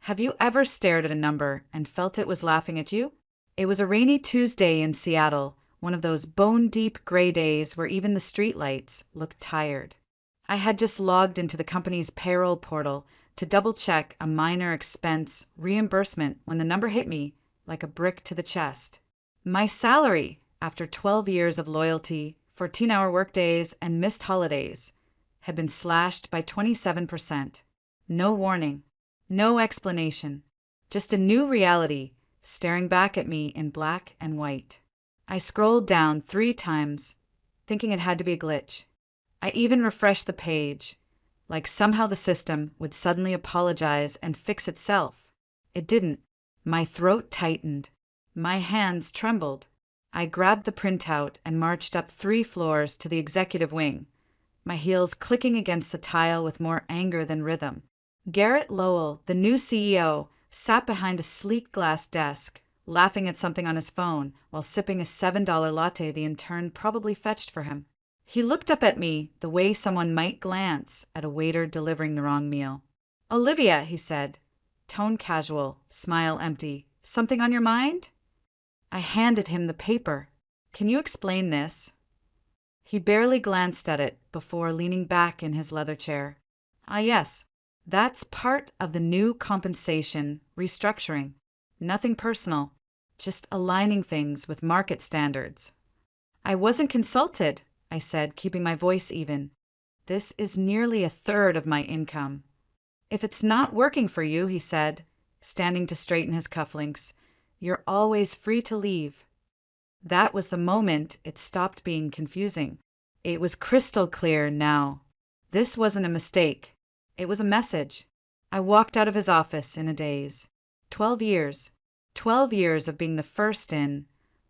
Have you ever stared at a number and felt it was laughing at you? It was a rainy Tuesday in Seattle, one of those bone-deep gray days where even the streetlights looked tired. I had just logged into the company's payroll portal to double-check a minor expense reimbursement when the number hit me like a brick to the chest. My salary, after 12 years of loyalty, 14-hour workdays, and missed holidays, had been slashed by 27%. No warning. No explanation, just a new reality staring back at me in black and white. I scrolled down 3 times, thinking it had to be a glitch. I even refreshed the page, like somehow the system would suddenly apologize and fix itself. It didn't. My throat tightened. My hands trembled. I grabbed the printout and marched up 3 floors to the executive wing, my heels clicking against the tile with more anger than rhythm. Garrett Lowell, the new CEO, sat behind a sleek glass desk, laughing at something on his phone while sipping a $7 latte the intern probably fetched for him. He looked up at me the way someone might glance at a waiter delivering the wrong meal. "Olivia," he said, tone casual, smile empty. "Something on your mind?" I handed him the paper. "Can you explain this?" He barely glanced at it before leaning back in his leather chair. "Ah, yes. That's part of the new compensation restructuring. Nothing personal, just aligning things with market standards." "I wasn't consulted," I said, keeping my voice even. "This is nearly a third of my income." "If it's not working for you," he said, standing to straighten his cufflinks, "you're always free to leave." That was the moment it stopped being confusing. It was crystal clear now. This wasn't a mistake. It was a message. I walked out of his office in a daze. 12 years. 12 years of being the first in,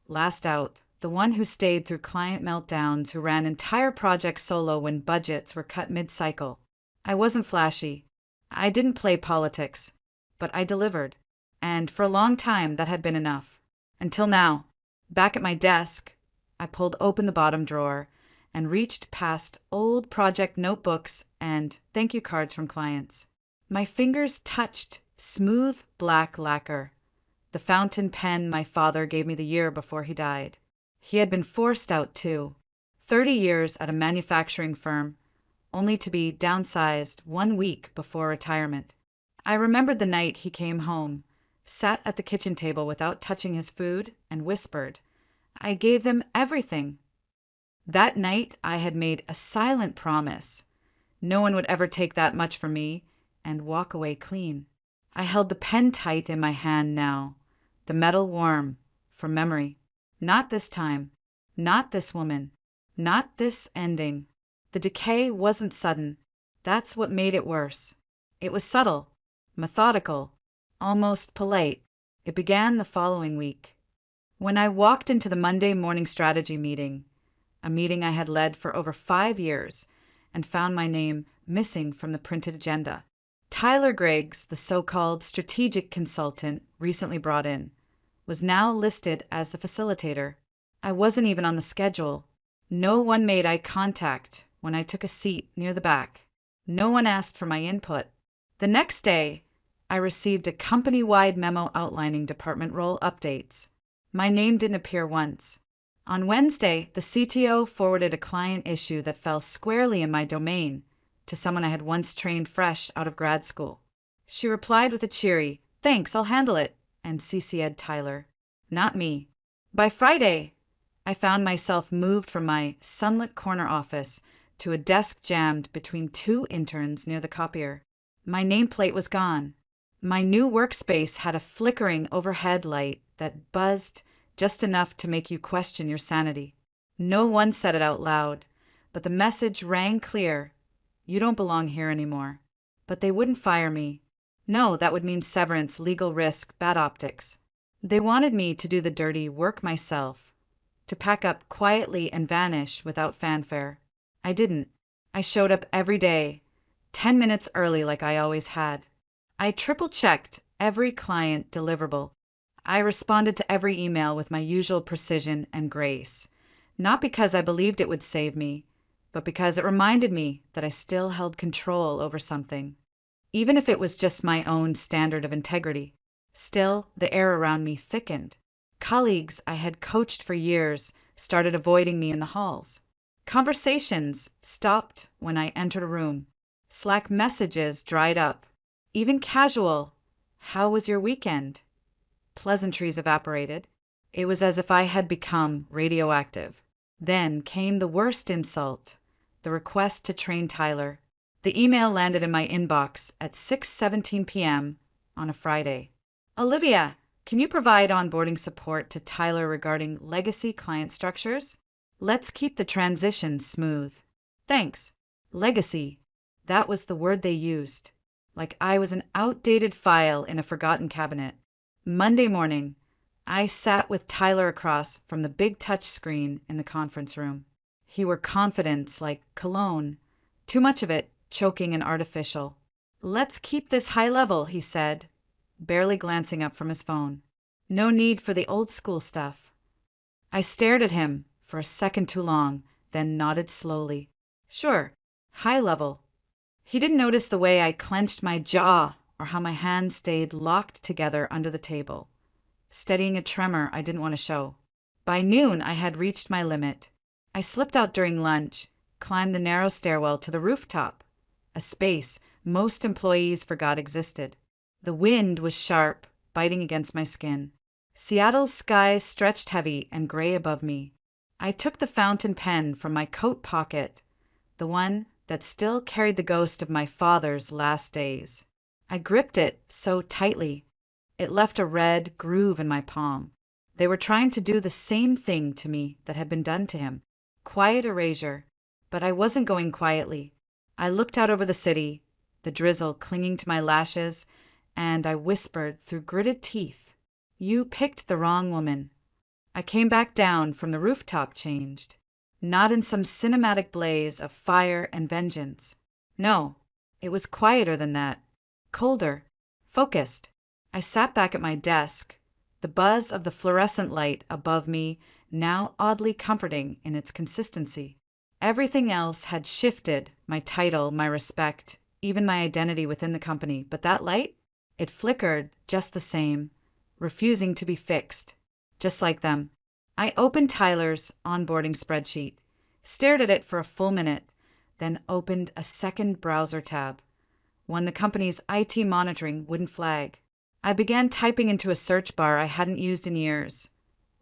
last out, the one who stayed through client meltdowns, who ran entire projects solo when budgets were cut mid-cycle. I wasn't flashy. I didn't play politics. But I delivered. And for a long time that had been enough. Until now, back at my desk, I pulled open the bottom drawer and reached past old project notebooks and thank you cards from clients. My fingers touched smooth black lacquer, the fountain pen my father gave me the year before he died. He had been forced out too. 30 years at a manufacturing firm, only to be downsized 1 week before retirement. I remembered the night he came home, sat at the kitchen table without touching his food, and whispered, "I gave them everything." That night I had made a silent promise. No one would ever take that much from me and walk away clean. I held the pen tight in my hand now, the metal warm, from memory. Not this time. Not this woman. Not this ending. The decay wasn't sudden. That's what made it worse. It was subtle, methodical, almost polite. It began the following week. When I walked into the Monday morning strategy meeting, a meeting I had led for over 5 years, and found my name missing from the printed agenda. Tyler Griggs, the so-called strategic consultant recently brought in, was now listed as the facilitator. I wasn't even on the schedule. No one made eye contact when I took a seat near the back. No one asked for my input. The next day, I received a company-wide memo outlining department role updates. My name didn't appear once. On Wednesday, the CTO forwarded a client issue that fell squarely in my domain to someone I had once trained fresh out of grad school. She replied with a cheery, "Thanks, I'll handle it," and CC'd Tyler. Not me. By Friday, I found myself moved from my sunlit corner office to a desk jammed between 2 interns near the copier. My nameplate was gone. My new workspace had a flickering overhead light that buzzed just enough to make you question your sanity. No one said it out loud, but the message rang clear. You don't belong here anymore. But they wouldn't fire me. No, that would mean severance, legal risk, bad optics. They wanted me to do the dirty work myself, to pack up quietly and vanish without fanfare. I didn't. I showed up every day, 10 minutes early like I always had. I triple-checked every client deliverable. I responded to every email with my usual precision and grace, not because I believed it would save me, but because it reminded me that I still held control over something. even if it was just my own standard of integrity. Still, the air around me thickened. Colleagues I had coached for years started avoiding me in the halls. Conversations stopped when I entered a room. Slack messages dried up. Even casual, "How was your weekend?" pleasantries evaporated. It was as if I had become radioactive. Then came the worst insult, the request to train Tyler. The email landed in my inbox at 6:17 p.m. on a Friday. "Olivia, can you provide onboarding support to Tyler regarding legacy client structures? Let's keep the transition smooth. Thanks." Legacy. That was the word they used. Like I was an outdated file in a forgotten cabinet. Monday morning, I sat with Tyler across from the big touch screen in the conference room. He wore confidence like cologne, too much of it choking and artificial. "Let's keep this high level," he said, barely glancing up from his phone. "No need for the old school stuff." I stared at him for a second too long, then nodded slowly. "Sure, high level." He didn't notice the way I clenched my jaw or how my hands stayed locked together under the table, steadying a tremor I didn't want to show. By noon, I had reached my limit. I slipped out during lunch, climbed the narrow stairwell to the rooftop, a space most employees forgot existed. The wind was sharp, biting against my skin. Seattle's skies stretched heavy and gray above me. I took the fountain pen from my coat pocket, the one that still carried the ghost of my father's last days. I gripped it so tightly, it left a red groove in my palm. They were trying to do the same thing to me that had been done to him. Quiet erasure. But I wasn't going quietly. I looked out over the city, the drizzle clinging to my lashes, and I whispered through gritted teeth, "You picked the wrong woman." I came back down from the rooftop changed. Not in some cinematic blaze of fire and vengeance. No, it was quieter than that. Colder. Focused. I sat back at my desk, the buzz of the fluorescent light above me now oddly comforting in its consistency. Everything else had shifted, my title, my respect, even my identity within the company, but that light? It flickered just the same, refusing to be fixed. Just like them. I opened Tyler's onboarding spreadsheet, stared at it for a full minute, then opened a second browser tab, one the company's IT monitoring wouldn't flag. I began typing into a search bar I hadn't used in years.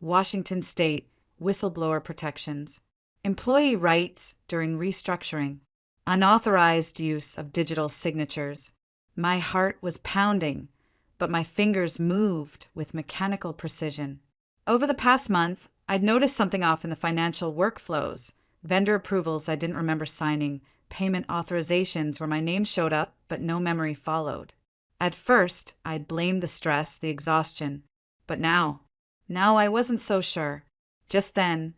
Washington State whistleblower protections. Employee rights during restructuring. Unauthorized use of digital signatures. My heart was pounding, but my fingers moved with mechanical precision. Over the past month, I'd noticed something off in the financial workflows, vendor approvals I didn't remember signing, payment authorizations where my name showed up but no memory followed. At first, I'd blamed the stress, the exhaustion, but now I wasn't so sure. Just then,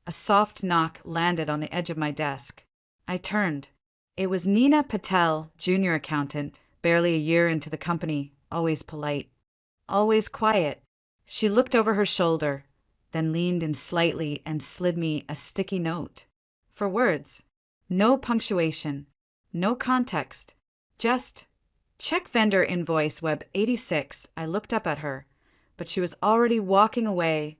a soft knock landed on the edge of my desk. I turned. It was Nina Patel, junior accountant, barely a year into the company, always polite, always quiet. She looked over her shoulder, then leaned in slightly and slid me a sticky note. For words. No punctuation. No context. Just, "Check vendor invoice web 86. I looked up at her, but she was already walking away,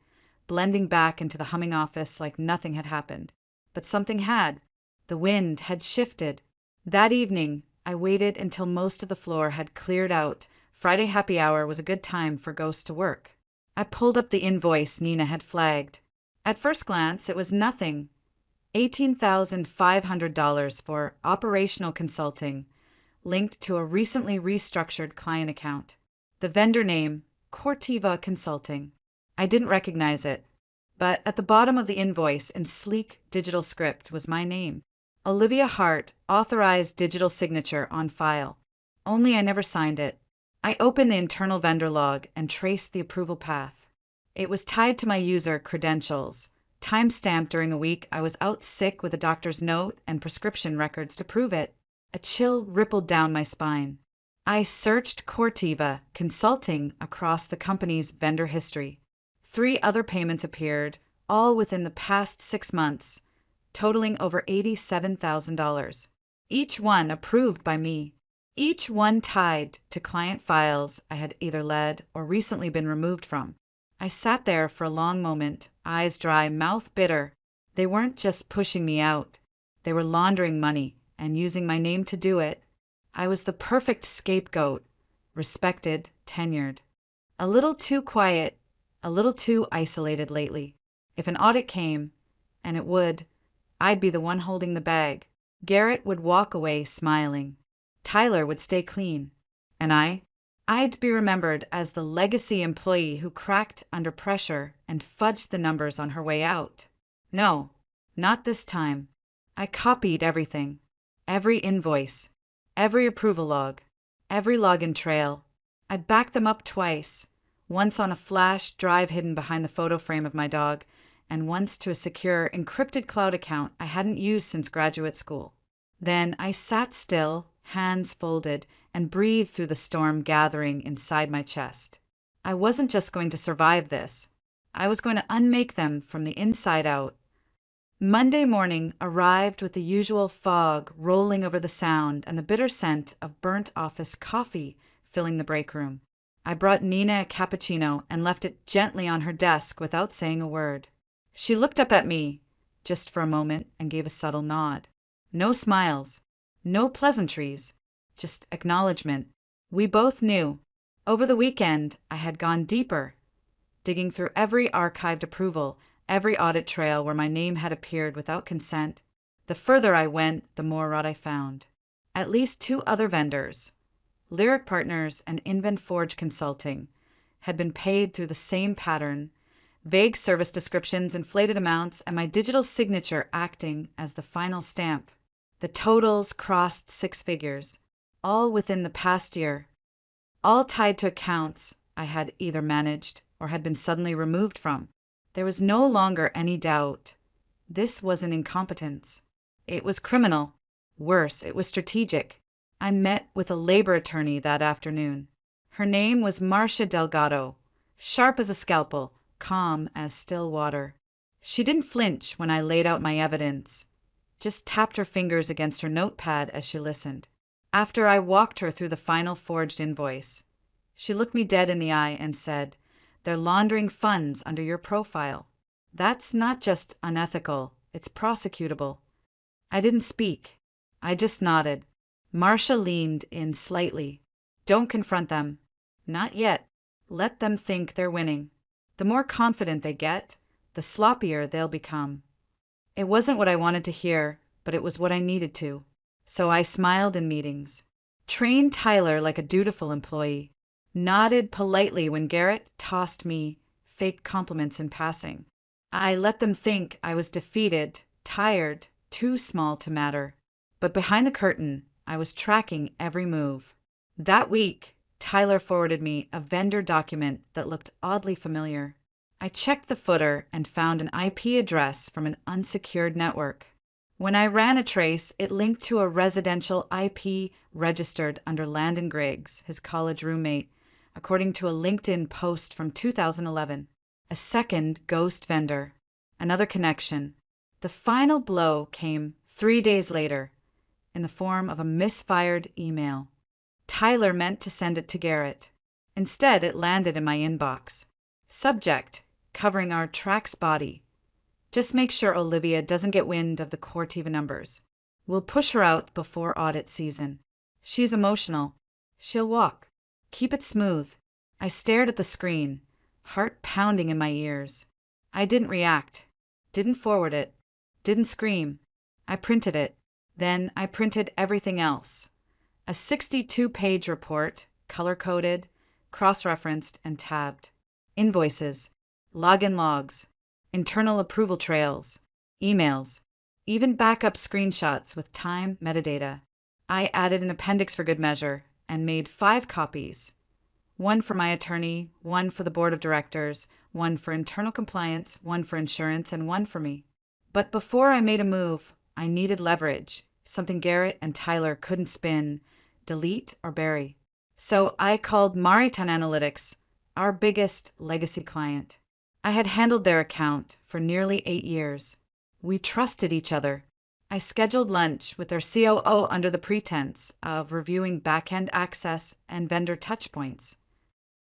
blending back into the humming office like nothing had happened. But something had. The wind had shifted. That evening, I waited until most of the floor had cleared out. Friday happy hour was a good time for ghosts to work. I pulled up the invoice Nina had flagged. At first glance, it was nothing. $18,500 for operational consulting, linked to a recently restructured client account. The vendor name, Cortiva Consulting. I didn't recognize it, but at the bottom of the invoice in sleek digital script was my name. Olivia Hart, authorized digital signature on file. Only I never signed it. I opened the internal vendor log and traced the approval path. It was tied to my user credentials, time-stamped during a week I was out sick with a doctor's note and prescription records to prove it. A chill rippled down my spine. I searched Cortiva Consulting across the company's vendor history. 3 other payments appeared, all within the past 6 months, totaling over $87,000. Each one approved by me. each one tied to client files I had either led or recently been removed from. I sat there for a long moment, eyes dry, mouth bitter. They weren't just pushing me out. They were laundering money and using my name to do it. I was the perfect scapegoat, respected, tenured. A little too quiet, a little too isolated lately. If an audit came, and it would, I'd be the one holding the bag. Garrett would walk away smiling. Tyler would stay clean. And I'd be remembered as the legacy employee who cracked under pressure and fudged the numbers on her way out. No, not this time. I copied everything. Every invoice, every approval log, every login trail. I backed them up twice, once on a flash drive hidden behind the photo frame of my dog, and once to a secure, encrypted cloud account I hadn't used since graduate school. Then I sat still, hands folded, and breathed through the storm gathering inside my chest. I wasn't just going to survive this. I was going to unmake them from the inside out. Monday morning arrived with the usual fog rolling over the sound and the bitter scent of burnt office coffee filling the break room. I brought Nina a cappuccino and left it gently on her desk without saying a word. She looked up at me, just for a moment, and gave a subtle nod. No smiles, no pleasantries, just acknowledgement. We both knew. Over the weekend, I had gone deeper, digging through every archived approval, every audit trail where my name had appeared without consent. The further I went, the more rot I found. At least 2 other vendors, Lyric Partners and InventForge Consulting, had been paid through the same pattern, vague service descriptions, inflated amounts, and my digital signature acting as the final stamp. The totals crossed 6 figures, all within the past year, all tied to accounts I had either managed or had been suddenly removed from. There was no longer any doubt. This wasn't incompetence. It was criminal. Worse, it was strategic. I met with a labor attorney that afternoon. Her name was Marcia Delgado, sharp as a scalpel, calm as still water. She didn't flinch when I laid out my evidence, just tapped her fingers against her notepad as she listened. After I walked her through the final forged invoice, she looked me dead in the eye and said, "They're laundering funds under your profile. That's not just unethical, it's prosecutable." I didn't speak. I just nodded. Marcia leaned in slightly. "Don't confront them. Not yet. Let them think they're winning. The more confident they get, the sloppier they'll become." It wasn't what I wanted to hear, but it was what I needed to. So I smiled in meetings, trained Tyler like a dutiful employee, nodded politely when Garrett tossed me fake compliments in passing. I let them think I was defeated, tired, too small to matter. But behind the curtain, I was tracking every move. That week, Tyler forwarded me a vendor document that looked oddly familiar. I checked the footer and found an IP address from an unsecured network. When I ran a trace, it linked to a residential IP registered under Landon Griggs, his college roommate, according to a LinkedIn post from 2011. A second ghost vendor. Another connection. The final blow came 3 days later, in the form of a misfired email. Tyler meant to send it to Garrett. Instead, it landed in my inbox. Subject: covering our tracks body. Just make sure Olivia doesn't get wind of the Cortiva numbers. We'll push her out before audit season. She's emotional. She'll walk. Keep it smooth. I stared at the screen, heart pounding in my ears. I didn't react. Didn't forward it. Didn't scream. I printed it. Then I printed everything else. A 62-page report, color-coded, cross-referenced, and tabbed. Invoices, login logs, internal approval trails, emails, even backup screenshots with time metadata. I added an appendix for good measure and made 5 copies. 1 for my attorney, 1 for the board of directors, 1 for internal compliance, 1 for insurance, and 1 for me. But before I made a move, I needed leverage, something Garrett and Tyler couldn't spin, delete, or bury. So I called Mariton Analytics, our biggest legacy client. I had handled their account for nearly 8 years. We trusted each other. I scheduled lunch with their COO under the pretense of reviewing back-end access and vendor touchpoints.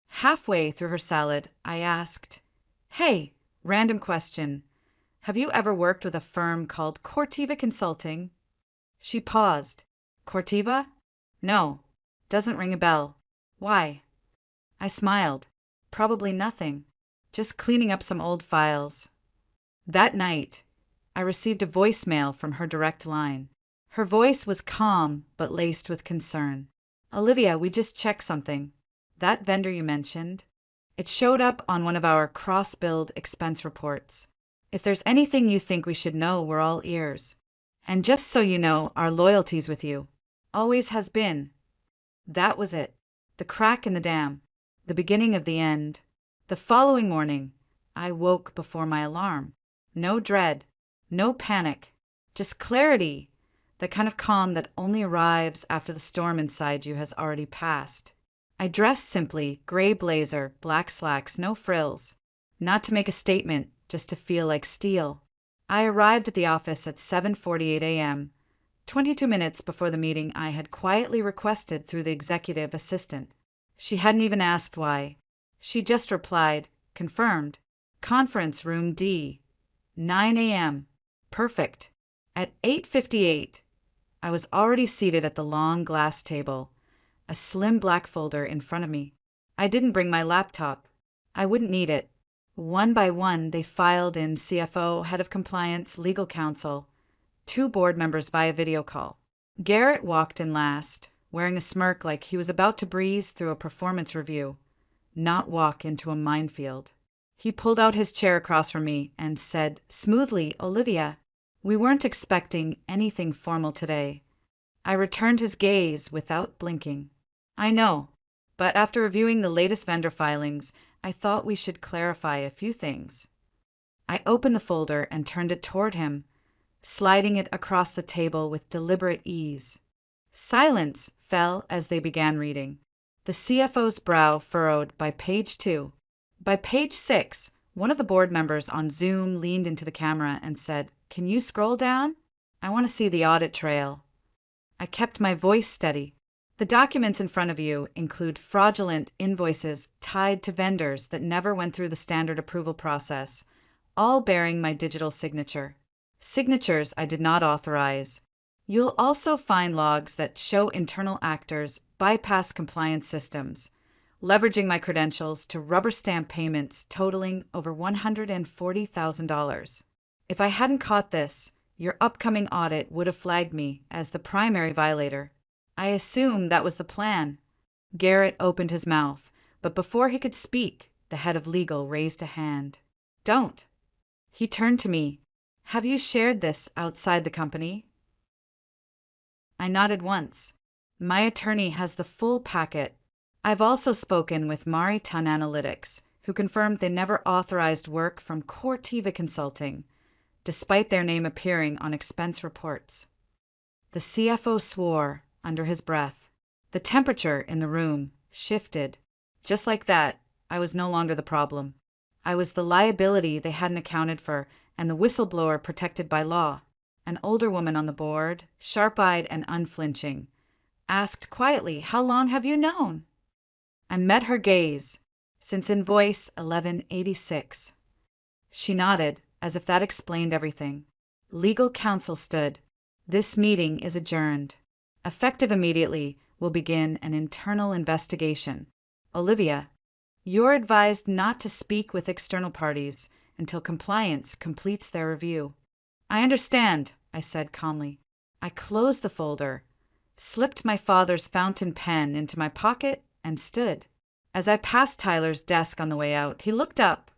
Halfway through her salad, I asked, "Hey, random question. Have you ever worked with a firm called Cortiva Consulting?" She paused. "Cortiva? No. Doesn't ring a bell. Why?" I smiled. "Probably nothing. Just cleaning up some old files." That night, I received a voicemail from her direct line. Her voice was calm but laced with concern. "Olivia, we just checked something. That vendor you mentioned, it showed up on one of our cross-billed expense reports. If there's anything you think we should know, we're all ears. And just so you know, our loyalty's with you. Always has been." That was it. The crack in the dam. The beginning of the end. The following morning, I woke before my alarm. No dread. No panic. Just clarity. The kind of calm that only arrives after the storm inside you has already passed. I dressed simply, gray blazer, black slacks, no frills. Not to make a statement, just to feel like steel. I arrived at the office at 7:48 a.m., 22 minutes before the meeting I had quietly requested through the executive assistant. She hadn't even asked why. She just replied, "Confirmed. Conference room D. 9 a.m. Perfect." At 8:58, I was already seated at the long glass table, a slim black folder in front of me. I didn't bring my laptop. I wouldn't need it. One by one, they filed in CFO, head of compliance, legal counsel, 2 board members via video call. Garrett walked in last, wearing a smirk like he was about to breeze through a performance review, not walk into a minefield. He pulled out his chair across from me and said smoothly, "Olivia, we weren't expecting anything formal today." I returned his gaze without blinking. "I know, but after reviewing the latest vendor filings, I thought we should clarify a few things." I opened the folder and turned it toward him, sliding it across the table with deliberate ease. Silence fell as they began reading. The CFO's brow furrowed by page 2. By page 6, one of the board members on Zoom leaned into the camera and said, "Can you scroll down? I want to see the audit trail." I kept my voice steady. "The documents in front of you include fraudulent invoices tied to vendors that never went through the standard approval process, all bearing my digital signature. Signatures I did not authorize. You'll also find logs that show internal actors bypass compliance systems, leveraging my credentials to rubber stamp payments totaling over $140,000. If I hadn't caught this, your upcoming audit would have flagged me as the primary violator. I assume that was the plan." Garrett opened his mouth, but before he could speak, the head of legal raised a hand. "Don't." He turned to me. "Have you shared this outside the company?" I nodded once. "My attorney has the full packet. I've also spoken with Mariton Analytics, who confirmed they never authorized work from Cortiva Consulting, despite their name appearing on expense reports." The CFO swore under his breath. The temperature in the room shifted. Just like that, I was no longer the problem. I was the liability they hadn't accounted for and the whistleblower protected by law. An older woman on the board, sharp-eyed and unflinching, asked quietly, "How long have you known?" I met her gaze. "Since invoice 1186. She nodded, as if that explained everything. Legal counsel stood. "This meeting is adjourned. Effective immediately, we'll begin an internal investigation. Olivia, you're advised not to speak with external parties until compliance completes their review." "I understand," I said calmly. I closed the folder, slipped my father's fountain pen into my pocket, and stood. As I passed Tyler's desk on the way out, he looked up,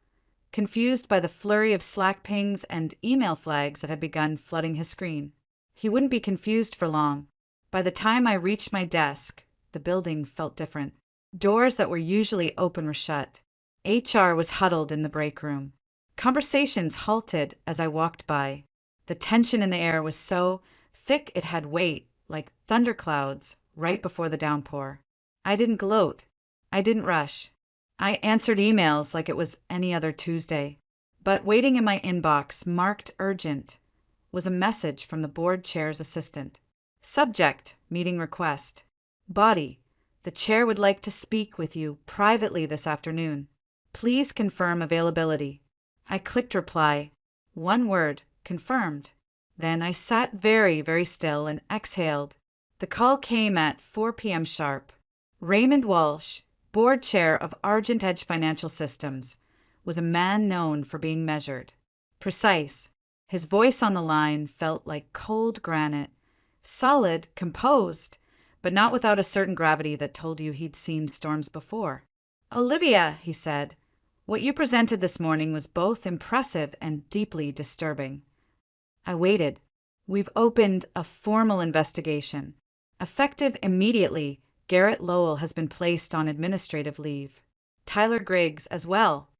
confused by the flurry of Slack pings and email flags that had begun flooding his screen. He wouldn't be confused for long. By the time I reached my desk, the building felt different. Doors that were usually open were shut. HR was huddled in the break room. Conversations halted as I walked by. The tension in the air was so thick it had weight, like thunderclouds right before the downpour. I didn't gloat. I didn't rush. I answered emails like it was any other Tuesday. But waiting in my inbox marked urgent was a message from the board chair's assistant. Subject, meeting request. Body, the chair would like to speak with you privately this afternoon. Please confirm availability. I clicked reply. One word, confirmed. Then I sat very, very still and exhaled. The call came at 4 p.m. sharp. Raymond Walsh, board chair of Argent Edge Financial Systems, was a man known for being measured. Precise. His voice on the line felt like cold granite. Solid, composed, but not without a certain gravity that told you he'd seen storms before. "Olivia," he said, "what you presented this morning was both impressive and deeply disturbing." I waited. "We've opened a formal investigation. Effective immediately, Garrett Lowell has been placed on administrative leave. Tyler Griggs as well.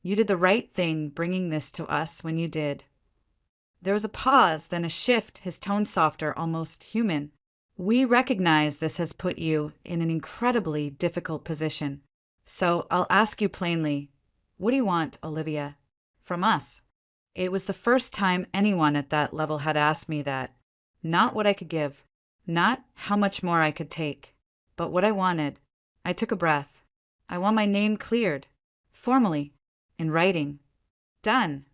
You did the right thing bringing this to us when you did." There was a pause, then a shift, his tone softer, almost human. "We recognize this has put you in an incredibly difficult position. So I'll ask you plainly, what do you want, Olivia, from us?" It was the first time anyone at that level had asked me that. Not what I could give, not how much more I could take, but what I wanted. I took a breath. "I want my name cleared. Formally. In writing. Done.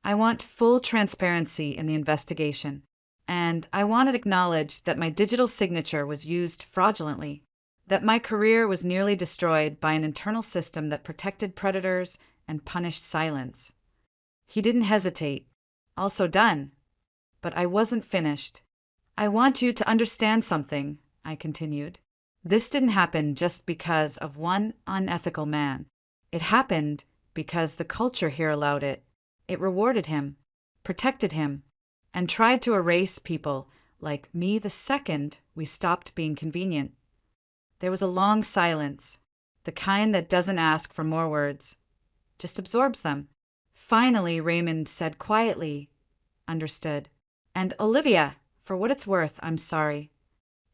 I want full transparency in the investigation. And I want it acknowledged that my digital signature was used fraudulently, that my career was nearly destroyed by an internal system that protected predators and punished silence." He didn't hesitate. "Also done. But I wasn't finished. I want you to understand something," I continued. "This didn't happen just because of one unethical man. It happened because the culture here allowed it. It rewarded him, protected him, and tried to erase people like me the second we stopped being convenient." There was a long silence, the kind that doesn't ask for more words, just absorbs them. Finally, Raymond said quietly, "Understood. And Olivia, for what it's worth, I'm sorry.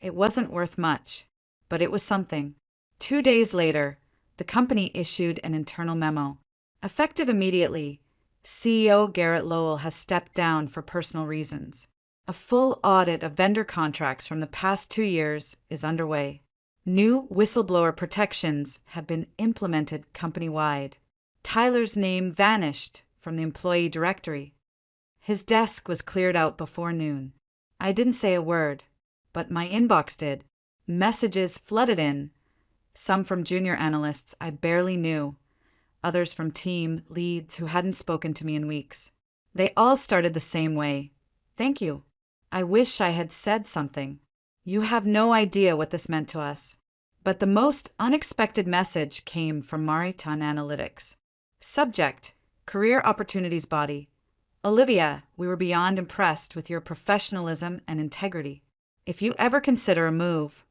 It wasn't worth much, but it was something." 2 days later, the company issued an internal memo. Effective immediately, CEO Garrett Lowell has stepped down for personal reasons. A full audit of vendor contracts from the past 2 years is underway. New whistleblower protections have been implemented company-wide. Tyler's name vanished from the employee directory. His desk was cleared out before noon. I didn't say a word, but my inbox did. Messages flooded in, some from junior analysts I barely knew, others from team leads who hadn't spoken to me in weeks. They all started the same way. "Thank you. I wish I had said something. You have no idea what this meant to us." But the most unexpected message came from Mariton Analytics. Subject, Career Opportunities Body. "Olivia, we were beyond impressed with your professionalism and integrity. If you ever consider a move,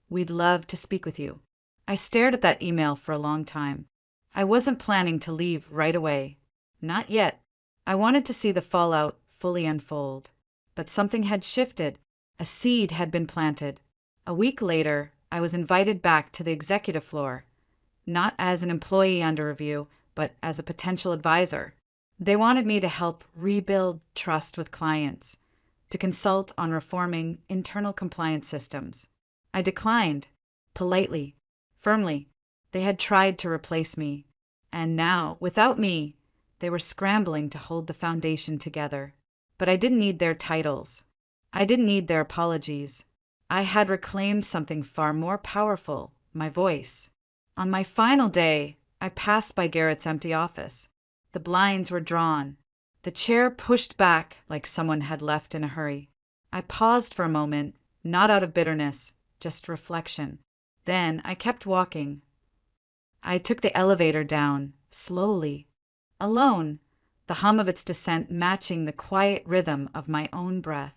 we'd love to speak with you." I stared at that email for a long time. I wasn't planning to leave right away. Not yet. I wanted to see the fallout fully unfold. But something had shifted. A seed had been planted. A week later, I was invited back to the executive floor, not as an employee under review, but as a potential advisor. They wanted me to help rebuild trust with clients, to consult on reforming internal compliance systems. I declined, politely, firmly. They had tried to replace me, and now, without me, they were scrambling to hold the foundation together. But I didn't need their titles. I didn't need their apologies. I had reclaimed something far more powerful, my voice. On my final day, I passed by Garrett's empty office. The blinds were drawn, the chair pushed back like someone had left in a hurry. I paused for a moment, not out of bitterness, just reflection. Then I kept walking. I took the elevator down, slowly, alone, the hum of its descent matching the quiet rhythm of my own breath.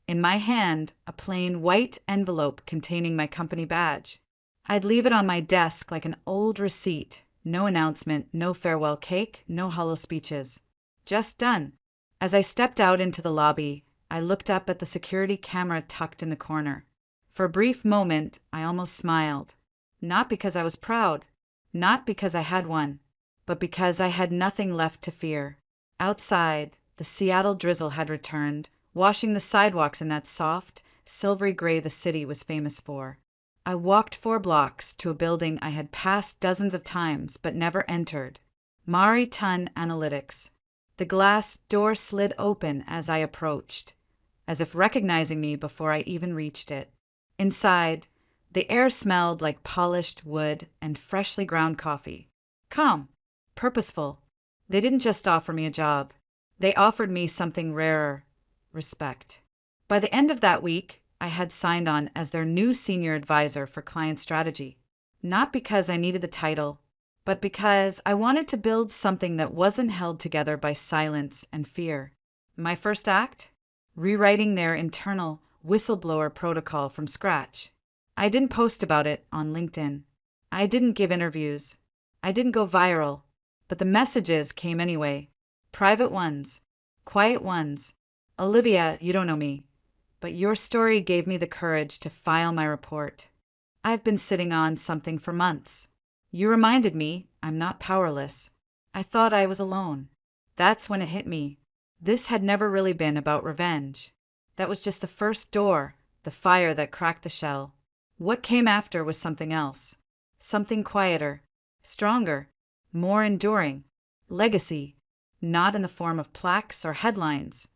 In my hand, a plain white envelope containing my company badge. I'd leave it on my desk like an old receipt. No announcement, no farewell cake, no hollow speeches. Just done. As I stepped out into the lobby, I looked up at the security camera tucked in the corner. For a brief moment, I almost smiled. Not because I was proud, not because I had one, but because I had nothing left to fear. Outside, The Seattle drizzle had returned, washing the sidewalks in that soft, silvery gray the city was famous for. I walked 4 blocks to a building I had passed dozens of times but never entered. Mari Tun Analytics. The glass door slid open as I approached, as if recognizing me before I even reached it. Inside, the air smelled like polished wood and freshly ground coffee. Calm, purposeful. They didn't just offer me a job. They offered me something rarer: respect. By the end of that week, I had signed on as their new senior advisor for client strategy. Not because I needed the title, but because I wanted to build something that wasn't held together by silence and fear. My first act? Rewriting their internal whistleblower protocol from scratch. I didn't post about it on LinkedIn. I didn't give interviews. I didn't go viral. But the messages came anyway. Private ones. Quiet ones. Olivia, you don't know me, but your story gave me the courage to file my report. I've been sitting on something for months. You reminded me I'm not powerless. I thought I was alone. That's when it hit me. This had never really been about revenge. That was just the first door, the fire that cracked the shell. What came after was something else. Something quieter, stronger, more enduring. Legacy, not in the form of plaques or headlines,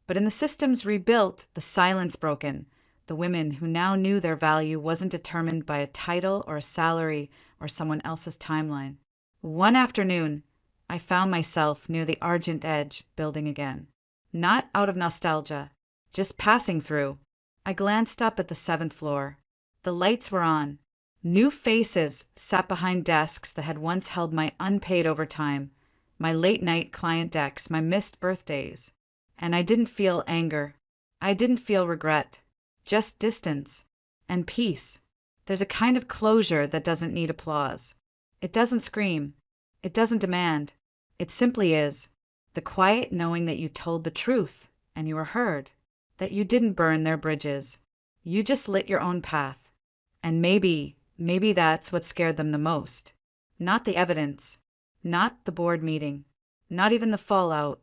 but in the systems rebuilt, the silence broken, the women who now knew their value wasn't determined by a title or a salary or someone else's timeline. One afternoon, I found myself near the Argent Edge building again. Not out of nostalgia, just passing through. I glanced up at the 7th floor. The lights were on. New faces sat behind desks that had once held my unpaid overtime, my late-night client decks, my missed birthdays. And I didn't feel anger. I didn't feel regret. Just distance and peace. There's a kind of closure that doesn't need applause. It doesn't scream. It doesn't demand. It simply is. The quiet knowing that you told the truth and you were heard. That you didn't burn their bridges. You just lit your own path. And maybe that's what scared them the most. Not the evidence. Not the board meeting. Not even the fallout.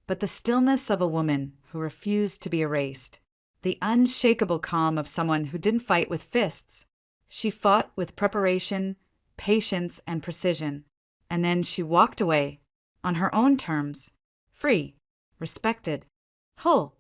But the stillness of a woman who refused to be erased. The unshakable calm of someone who didn't fight with fists. She fought with preparation, patience, and precision. And then she walked away, on her own terms, free, respected, whole.